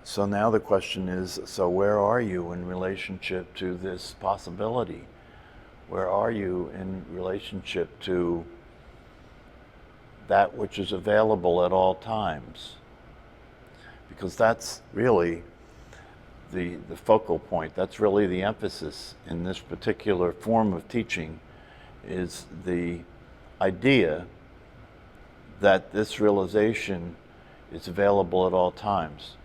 So now the question is, so where are you in relationship to this possibility? Where are you in relationship to that which is available at all times? Because that's really the focal point. That's really the emphasis in this particular form of teaching, is the idea that this realization is available at all times.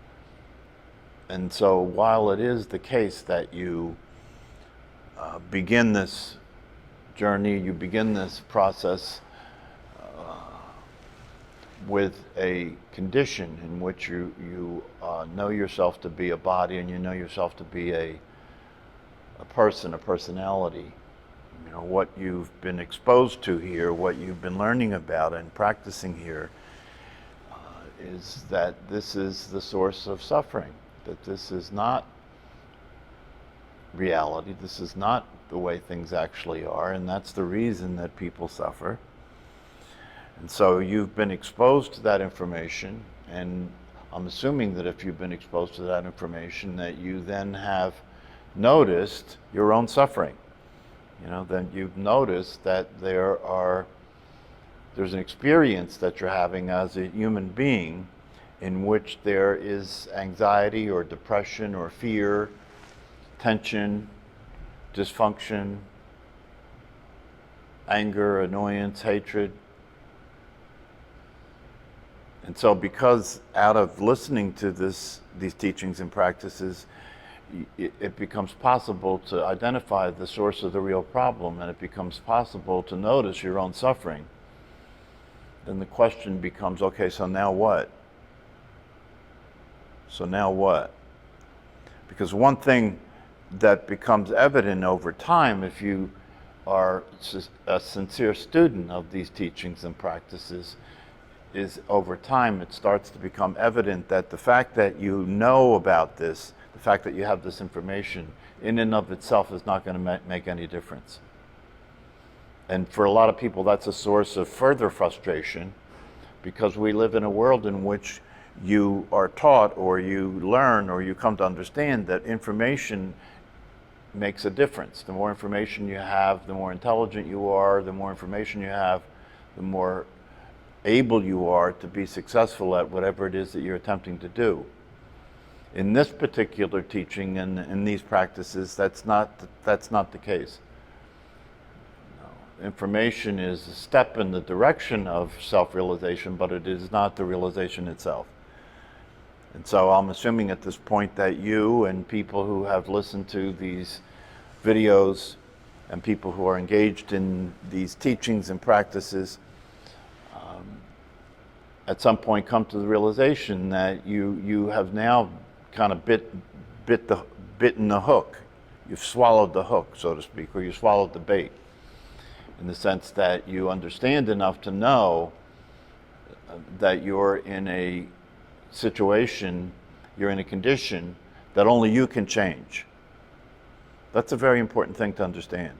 And so while it is the case that you begin this journey, you begin this process with a condition in which you know yourself to be a body, and you know yourself to be a person, a personality. You know, what you've been exposed to here, what you've been learning about and practicing here, is that this is the source of suffering, that this is not reality, this is not the way things actually are, and that's the reason that people suffer. And so you've been exposed to that information, and I'm assuming that if you've been exposed to that information, that you then have noticed your own suffering. You know, then you've noticed that there's an experience that you're having as a human being in which there is anxiety or depression or fear, tension, dysfunction, anger, annoyance, hatred. And so because out of listening to these teachings and practices, it becomes possible to identify the source of the real problem, and it becomes possible to notice your own suffering. Then the question becomes, okay, so now what? So now what? Because one thing that becomes evident over time, if you are a sincere student of these teachings and practices, is over time it starts to become evident that the fact that you know about this, the fact that you have this information, in and of itself is not going to make any difference. And for a lot of people, that's a source of further frustration, because we live in a world in which you are taught, or you learn, or you come to understand that information makes a difference. The more information you have, the more intelligent you are. The more information you have, the more able you are to be successful at whatever it is that you're attempting to do. In this particular teaching and in these practices, that's not the case. No. Information is a step in the direction of self-realization, but it is not the realization itself. And so I'm assuming at this point that you and people who have listened to these videos and people who are engaged in these teachings and practices at some point come to the realization that you have now kind of bitten the hook. You've swallowed the hook, so to speak, or you swallowed the bait, in the sense that you understand enough to know that you're in a situation, you're in a condition that only you can change. That's a very important thing to understand.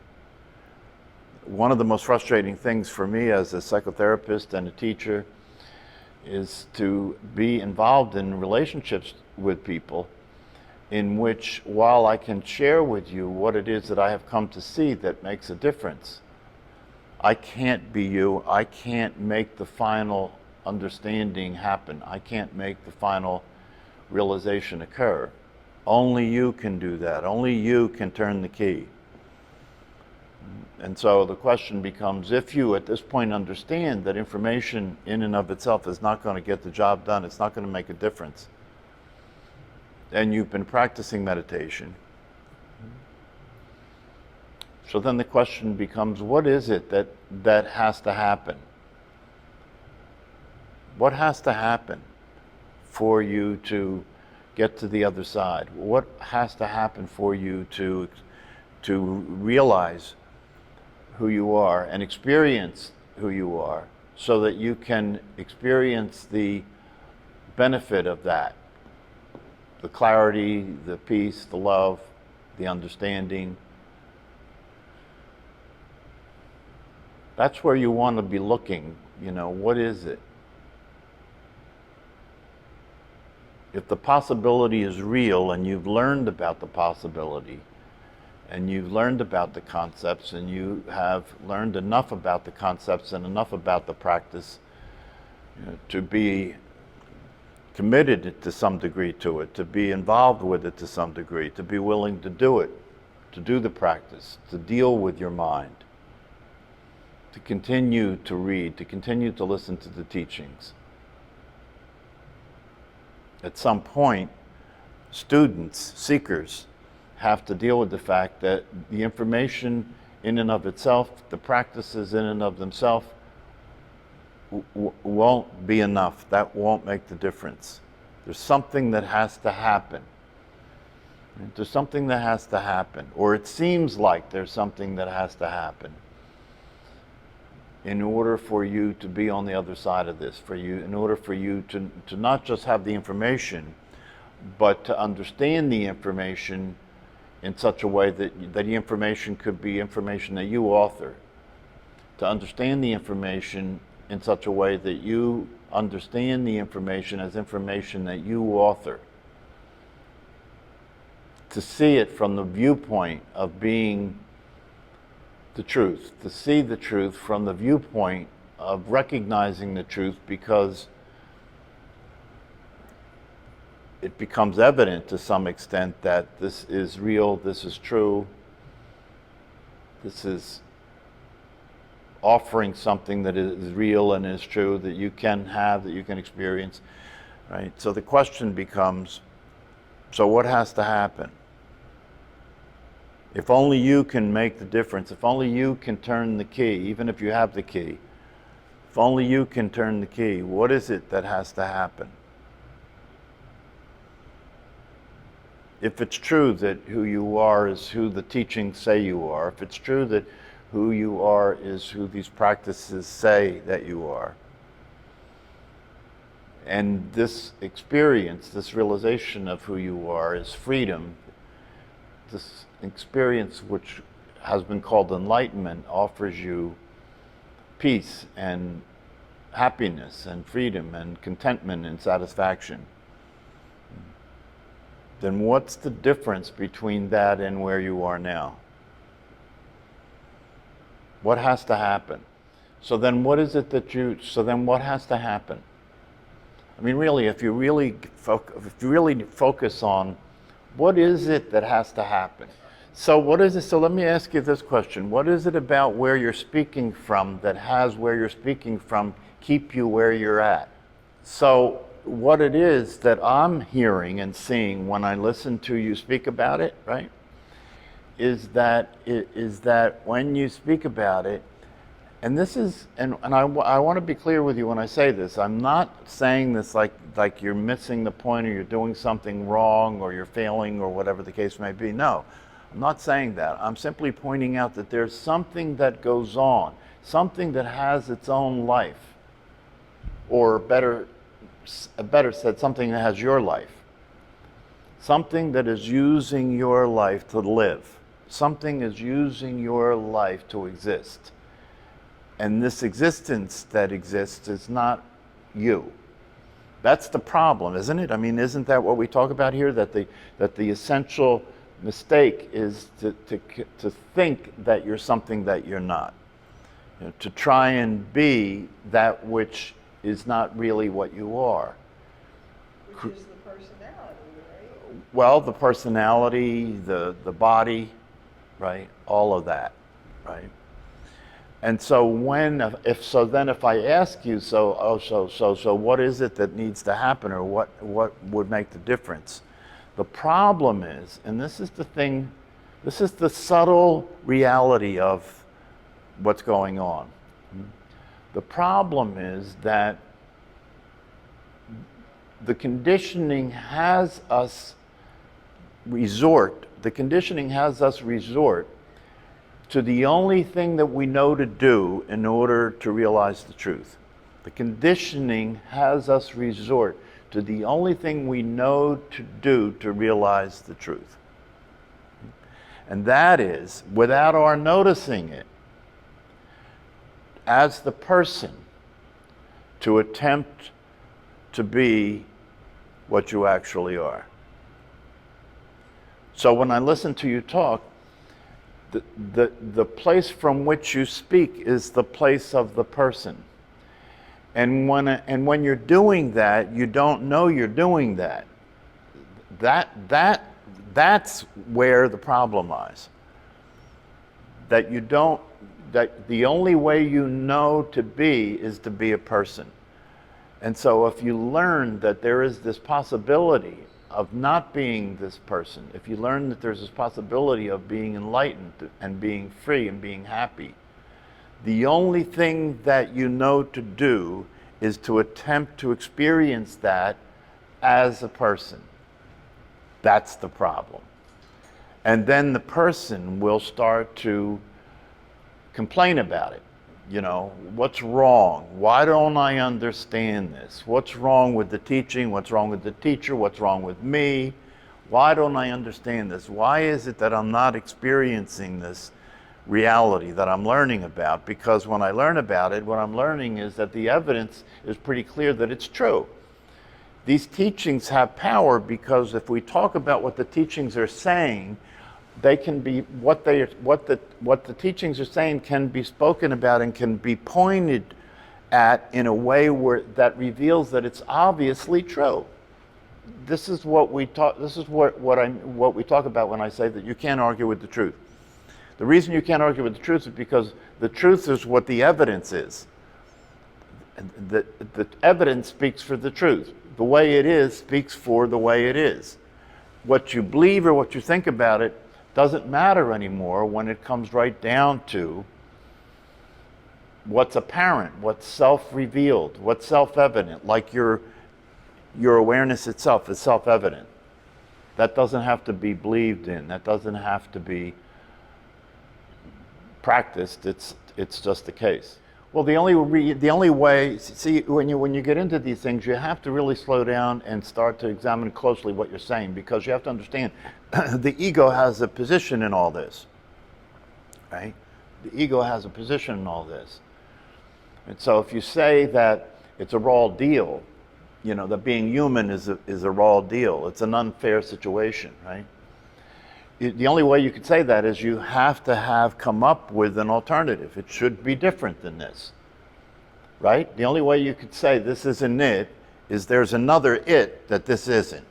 One of the most frustrating things for me as a psychotherapist and a teacher is to be involved in relationships with people in which, while I can share with you what it is that I have come to see that makes a difference, I can't be you. I can't make the final understanding happen. I can't make the final realization occur. Only you can do that. Only you can turn the key. And so the question becomes, if you at this point understand that information in and of itself is not going to get the job done, it's not going to make a difference, and you've been practicing meditation, so then the question becomes, what is it that has to happen? What has to happen for you to get to the other side? What has to happen for you to realize who you are and experience who you are, so that you can experience the benefit of that, the clarity, the peace, the love, the understanding? That's where you want to be looking. You know, what is it? If the possibility is real and you've learned about the possibility, and you've learned about the concepts, and you have learned enough about the concepts and enough about the practice, to be committed to some degree to it, to be involved with it to some degree, to be willing to do it, to do the practice, to deal with your mind, to continue to read, to continue to listen to the teachings. At some point, students, seekers, have to deal with the fact that the information in and of itself, the practices in and of themselves, won't be enough. That won't make the difference. There's something that has to happen. There's something that has to happen, or it seems like there's something that has to happen in order for you to be on the other side of this, in order for you to not just have the information, but to understand the information in such a way that the information could be information that you author, to understand the information in such a way that you understand the information as information that you author, to see it from the viewpoint of being the truth, to see the truth from the viewpoint of recognizing the truth, because it becomes evident to some extent that this is real, this is true, this is offering something that is real and is true, that you can have, that you can experience, right? So the question becomes, so what has to happen? If only you can make the difference, if only you can turn the key, even if you have the key, if only you can turn the key, what is it that has to happen? If it's true that who you are is who the teachings say you are, if it's true that who you are is who these practices say that you are, and this experience, this realization of who you are is freedom, this experience which has been called enlightenment offers you peace and happiness and freedom and contentment and satisfaction, then what's the difference between that and where you are now? What has to happen? So then what is it that so then what has to happen? I mean, really, if you really focus on what is it that has to happen? So what is it? So let me ask you this question. What is it about where you're speaking from that has where you're speaking from keep you where you're at? So what it is that I'm hearing and seeing when I listen to you speak about it, right, is that when you speak about it, and this is, and I want to be clear with you when I say this, I'm not saying this like you're missing the point or you're doing something wrong or you're failing or whatever the case may be. No, I'm not saying that. I'm simply pointing out that there's something that goes on, something that has its own life, or better said, something that has your life, something that is using your life to live, something is using your life to exist. And this existence that exists is not you. That's the problem, isn't it? I mean, isn't that what we talk about here? That the essential mistake is to think that you're something that you're not. You know, to try and be that which is not really what you are. Which is the personality, right? Well, the personality, the body, right? All of that, right? And so if I ask you, so what is it that needs to happen, or what would make the difference? The problem is, and this is the thing, this is the subtle reality of what's going on. The problem is that the conditioning has us resort to the only thing that we know to do in order to realize the truth. The conditioning has us resort to the only thing we know to do to realize the truth. And that is, without our noticing it, as the person, to attempt to be what you actually are. So when I listen to you talk, the place from which you speak is the place of the person. And when you're doing that, you don't know you're doing that. That's where the problem lies. That the only way you know to be is to be a person. And so if you learn that there is this possibility of not being this person, if you learn that there's this possibility of being enlightened and being free and being happy, the only thing that you know to do is to attempt to experience that as a person. That's the problem. And then the person will start to complain about it. You know, what's wrong? Why don't I understand this? What's wrong with the teaching? What's wrong with the teacher? What's wrong with me? Why don't I understand this? Why is it that I'm not experiencing this reality that I'm learning about? Because when I learn about it, what I'm learning is that the evidence is pretty clear that it's true. These teachings have power because if we talk about what the teachings are saying, they can be what the teachings are saying can be spoken about and can be pointed at in a way that reveals that it's obviously true. This is what we talk. This is what we talk about when I say that you can't argue with the truth. The reason you can't argue with the truth is because the truth is what the evidence is. The evidence speaks for the truth. The way it is speaks for the way it is. What you believe or what you think about it doesn't matter anymore when it comes right down to what's apparent, what's self-revealed, what's self-evident, like your awareness itself is self-evident. That doesn't have to be believed in. That doesn't have to be practiced. It's just the case. Well, the only way, see, when you get into these things, you have to really slow down and start to examine closely what you're saying, because you have to understand the ego has a position in all this, right? The ego has a position in all this. And so if you say that it's a raw deal, you know, that being human is a raw deal, it's an unfair situation, right? The only way you could say that is you have to have come up with an alternative. It should be different than this, right? The only way you could say this isn't it is there's another it that this isn't,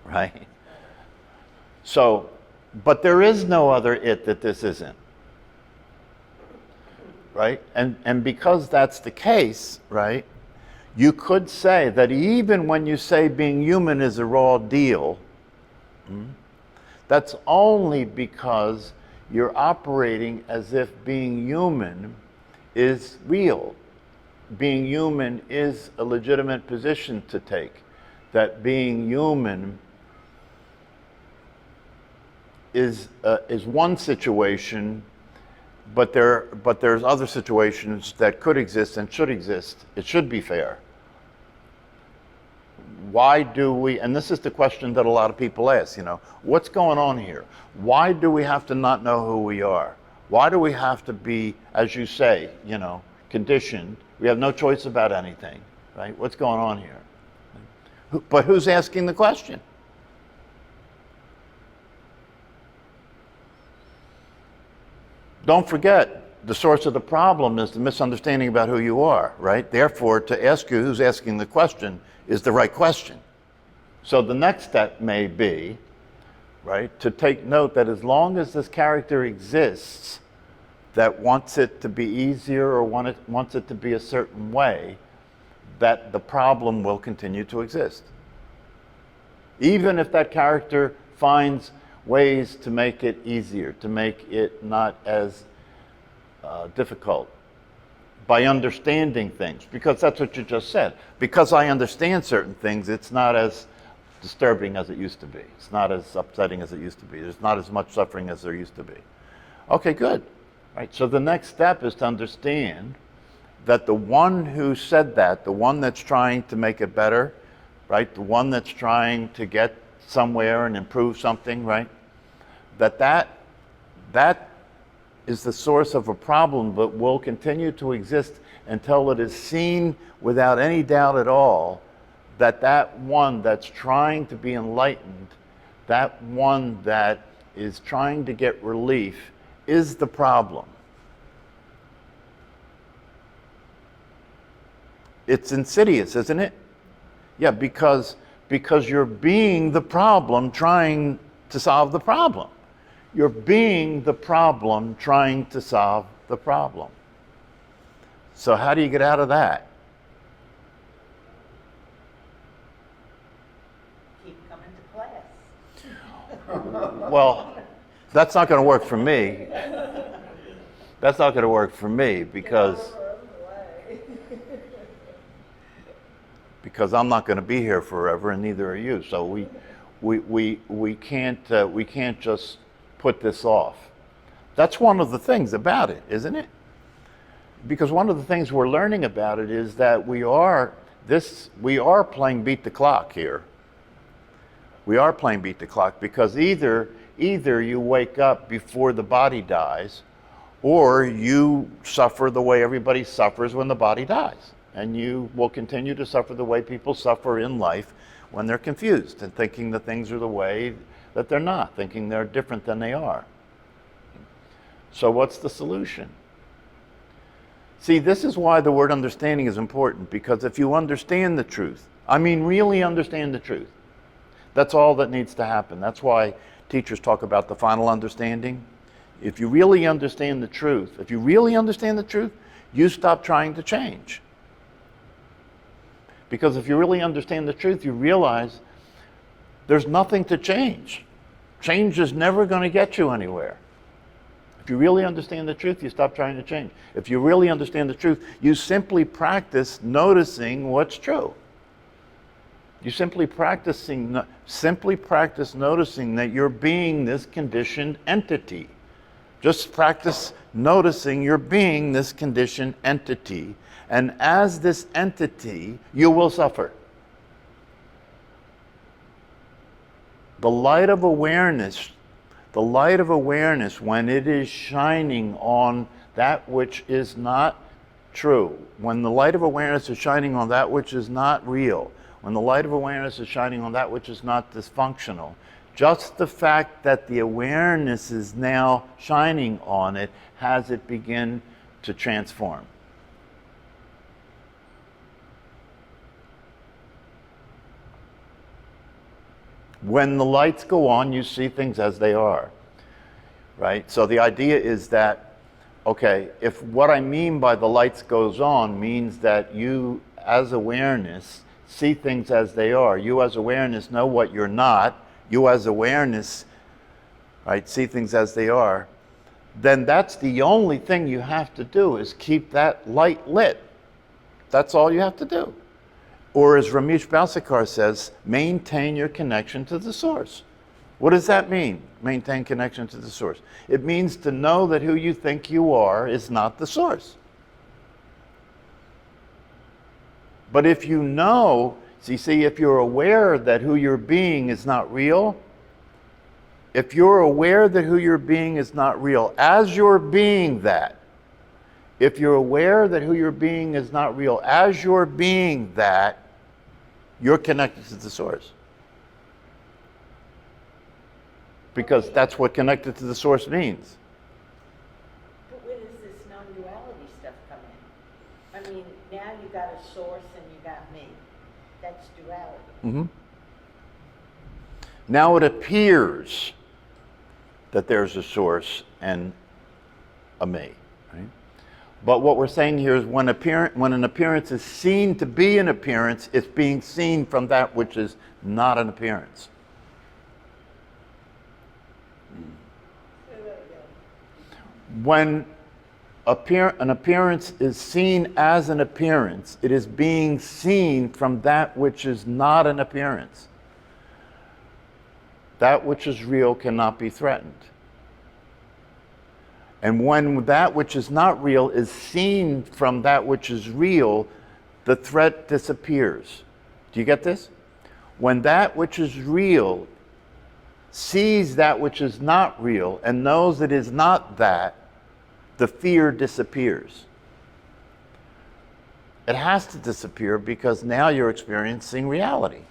right? So, but there is no other it that this isn't, right? And because that's the case, right, you could say that even when you say being human is a raw deal, that's only because you're operating as if being human is real. Being human is a legitimate position to take. That being human is one situation, but there's other situations that could exist and should exist. It should be fair. Why do we, and this is the question that a lot of people ask, you know, what's going on here? Why do we have to not know who we are? Why do we have to be, as you say, you know, conditioned? We have no choice about anything, right? What's going on here? But who's asking the question? Don't forget, the source of the problem is the misunderstanding about who you are, right? Therefore, to ask you who's asking the question is the right question. So the next step may be, right, to take note that as long as this character exists that wants it to be easier or wants it to be a certain way, that the problem will continue to exist. Even if that character finds ways to make it easier, to make it not as difficult, by understanding things, because that's what you just said. Because I understand certain things, it's not as disturbing as it used to be. It's not as upsetting as it used to be. There's not as much suffering as there used to be. Okay, good. Right, so the next step is to understand that the one who said that, the one that's trying to make it better, right, the one that's trying to get somewhere and improve something, right, that is the source of a problem, but will continue to exist until it is seen without any doubt at all that one that's trying to be enlightened, that one that is trying to get relief, is the problem. It's insidious, isn't it? Yeah, because you're being the problem trying to solve the problem. You're being the problem trying to solve the problem. So how do you get out of that? Keep coming to class. Well, that's not going to work for me. That's not going to work for me because I'm not going to be here forever, and neither are you. So we can't just put this off. That's one of the things about it, isn't it? Because one of the things we're learning about it is that we are playing beat the clock here. We are playing beat the clock because either you wake up before the body dies, or you suffer the way everybody suffers when the body dies. And you will continue to suffer the way people suffer in life when they're confused and thinking that things are the way that they're not, thinking they're different than they are. So what's the solution? See, this is why the word understanding is important, because if you understand the truth, I mean really understand the truth, that's all that needs to happen. That's why teachers talk about the final understanding. If you really understand the truth, you stop trying to change. Because if you really understand the truth, you realize there's nothing to change. Change is never going to get you anywhere. If you really understand the truth, you stop trying to change. If you really understand the truth, you simply practice noticing what's true. You simply practice noticing that you're being this conditioned entity. Just practice noticing you're being this conditioned entity. And as this entity, you will suffer. The light of awareness, when it is shining on that which is not true, when the light of awareness is shining on that which is not real, when the light of awareness is shining on that which is not dysfunctional, just the fact that the awareness is now shining on it has it begin to transform. When the lights go on, you see things as they are, right? So the idea is that, okay, if what I mean by the lights goes on means that you as awareness see things as they are, you as awareness know what you're not, you as awareness, right, see things as they are, then that's the only thing you have to do is keep that light lit. That's all you have to do. Or as Ramesh Balsekar says, maintain your connection to the source. What does that mean, maintain connection to the source? It means to know that who you think you are is not the source. But if you know, see, if you're aware that who you're being is not real, if you're aware that who you're being is not real, as you're being that, if you're aware that who you're being is not real, as you're being that, you're connected to the source. Because that's what connected to the source means. But where does this non-duality stuff come in? I mean, now you got a source and you got me. That's duality. Mm-hmm. Now it appears that there's a source and a me. Right? But what we're saying here is when an appearance is seen to be an appearance, it's being seen from that which is not an appearance. Say that again. When an appearance is seen as an appearance, it is being seen from that which is not an appearance. That which is real cannot be threatened. And when that which is not real is seen from that which is real, the threat disappears. Do you get this? When that which is real sees that which is not real and knows it is not that, the fear disappears. It has to disappear because now you're experiencing reality.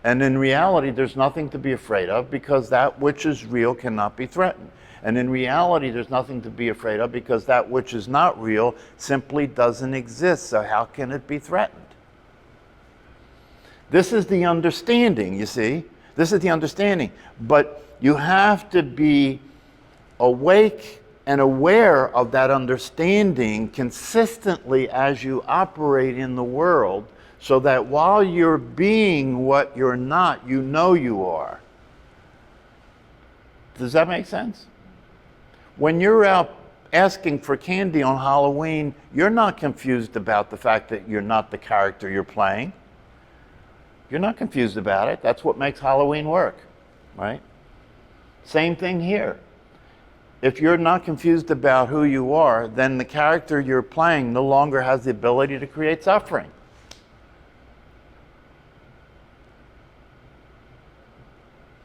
And in reality, there's nothing to be afraid of because that which is real cannot be threatened. And in reality, there's nothing to be afraid of because that which is not real simply doesn't exist. So how can it be threatened? This is the understanding, you see. This is the understanding. But you have to be awake and aware of that understanding consistently as you operate in the world, so that while you're being what you're not, you know you are. Does that make sense? When you're out asking for candy on Halloween, you're not confused about the fact that you're not the character you're playing. You're not confused about it. That's what makes Halloween work, right? Same thing here. If you're not confused about who you are, then the character you're playing no longer has the ability to create suffering.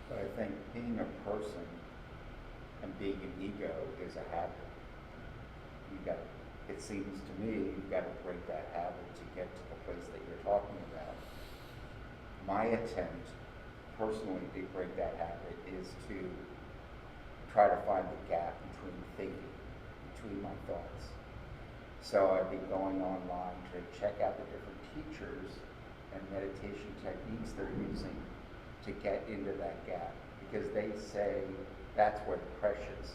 But I think being a person and being an ego is a habit. It seems to me, you've got to break that habit to get to the place that you're talking about. My attempt, personally, to break that habit is to try to find the gap between thinking, between my thoughts. So I've been going online to check out the different teachers and meditation techniques they're using to get into that gap, because they say that's where the precious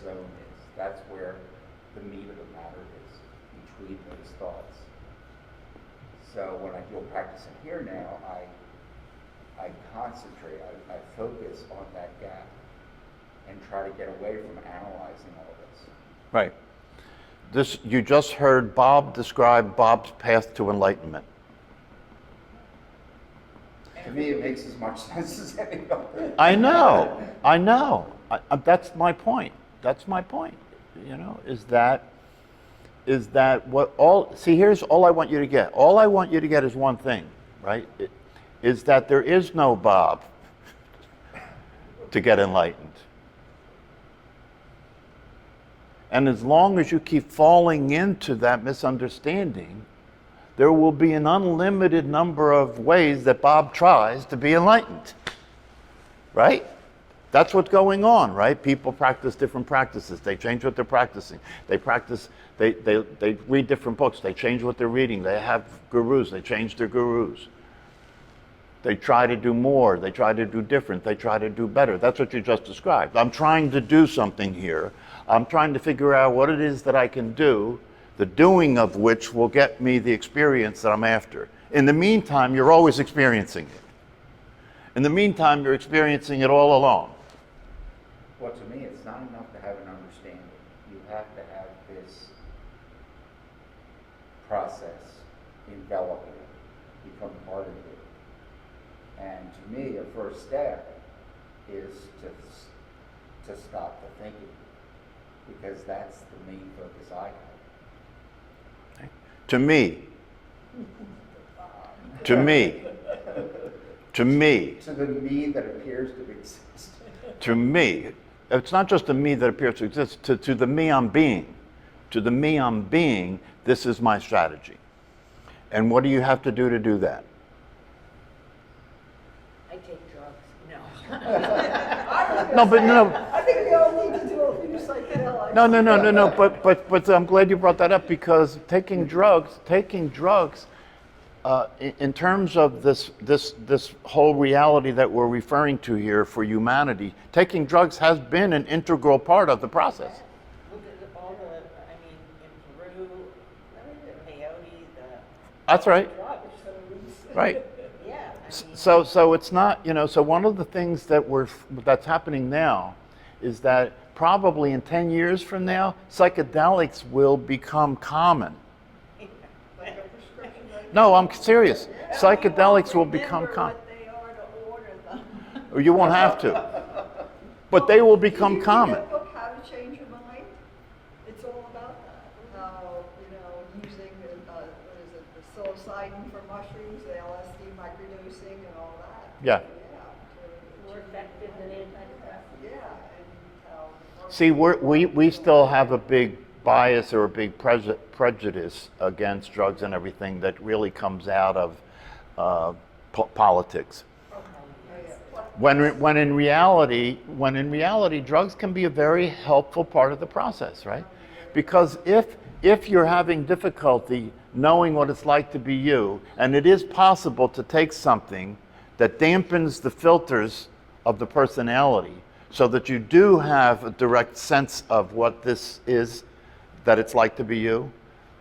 zone is. That's where the meat of the matter is, between those thoughts. So when I do practicing here now, I concentrate, I focus on that gap and try to get away from analyzing all this. Right. You just heard Bob describe Bob's path to enlightenment. To me, it makes as much sense as any other. I know. That's my point. That's my point. You know, is that what all, see, here's all I want you to get. All I want you to get is one thing, right? Is that there is no Bob to get enlightened. And as long as you keep falling into that misunderstanding, there will be an unlimited number of ways that Bob tries to be enlightened, right? That's what's going on, right? People practice different practices. They change what they're practicing. They read different books. They change what they're reading. They have gurus. They change their gurus. They try to do more. They try to do different. They try to do better. That's what you just described. I'm trying to do something here. I'm trying to figure out what it is that I can do, the doing of which will get me the experience that I'm after. In the meantime, you're always experiencing it. In the meantime, you're experiencing it all along. Well, to me, it's not enough to have an understanding. You have to have this process envelop it, become part of it. And to me, a first step is to stop the thinking, because that's the main focus I have. To me, to the me that appears to exist. To me, it's not just the me that appears to exist, to the me I'm being. To the me I'm being, this is my strategy. And what do you have to do that? I take drugs. No. I think we all need to do a few psychedelics. No. But I'm glad you brought that up, because taking drugs, in terms of this whole reality that we're referring to here for humanity, taking drugs has been an integral part of the process. Look at all in Peru, the peyote, That's right. drugs. Right. Yeah. So it's not, so one of the things that's happening now is that probably in 10 years from now, psychedelics will become common. Like a prescription. No, I'm serious. Psychedelics will become common. What they are to order them. Or you won't have to. But they will become Did you common. read that book, How to Change Your Mind? It's all about that. How, using the psilocybin for mushrooms, the LSD microdosing and all that. Yeah. More effective than antidepressants. Yeah, and how. See, we still have a big bias or a big prejudice against drugs and everything that really comes out of politics. When in reality, drugs can be a very helpful part of the process, right? Because if you're having difficulty knowing what it's like to be you, and it is possible to take something that dampens the filters of the personality so that you do have a direct sense of what this is, that it's like to be you,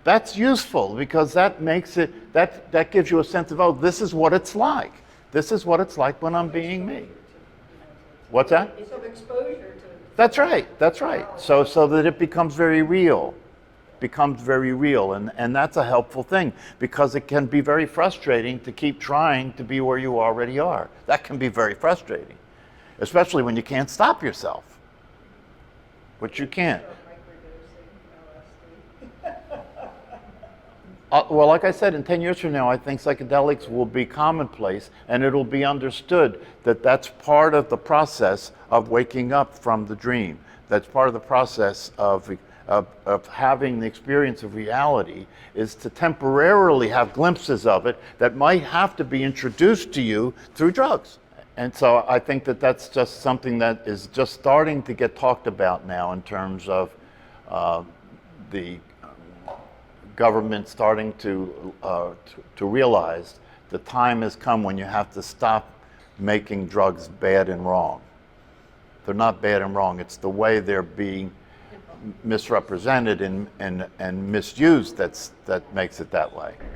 that's useful because that makes it, that gives you a sense of, oh, this is what it's like. This is what it's like when I'm being me. What's that? Some exposure to. That's right, that's right. So that it becomes very real. And that's a helpful thing because it can be very frustrating to keep trying to be where you already are. That can be very frustrating, especially when you can't stop yourself, which you can't. Well, like I said, in 10 years from now, I think psychedelics will be commonplace and it'll be understood that that's part of the process of waking up from the dream. That's part of the process of having the experience of reality, is to temporarily have glimpses of it that might have to be introduced to you through drugs. And so I think that that's just something that is just starting to get talked about now in terms of the government starting to realize the time has come when you have to stop making drugs bad and wrong. They're not bad and wrong. It's the way they're being misrepresented and misused that makes it that way.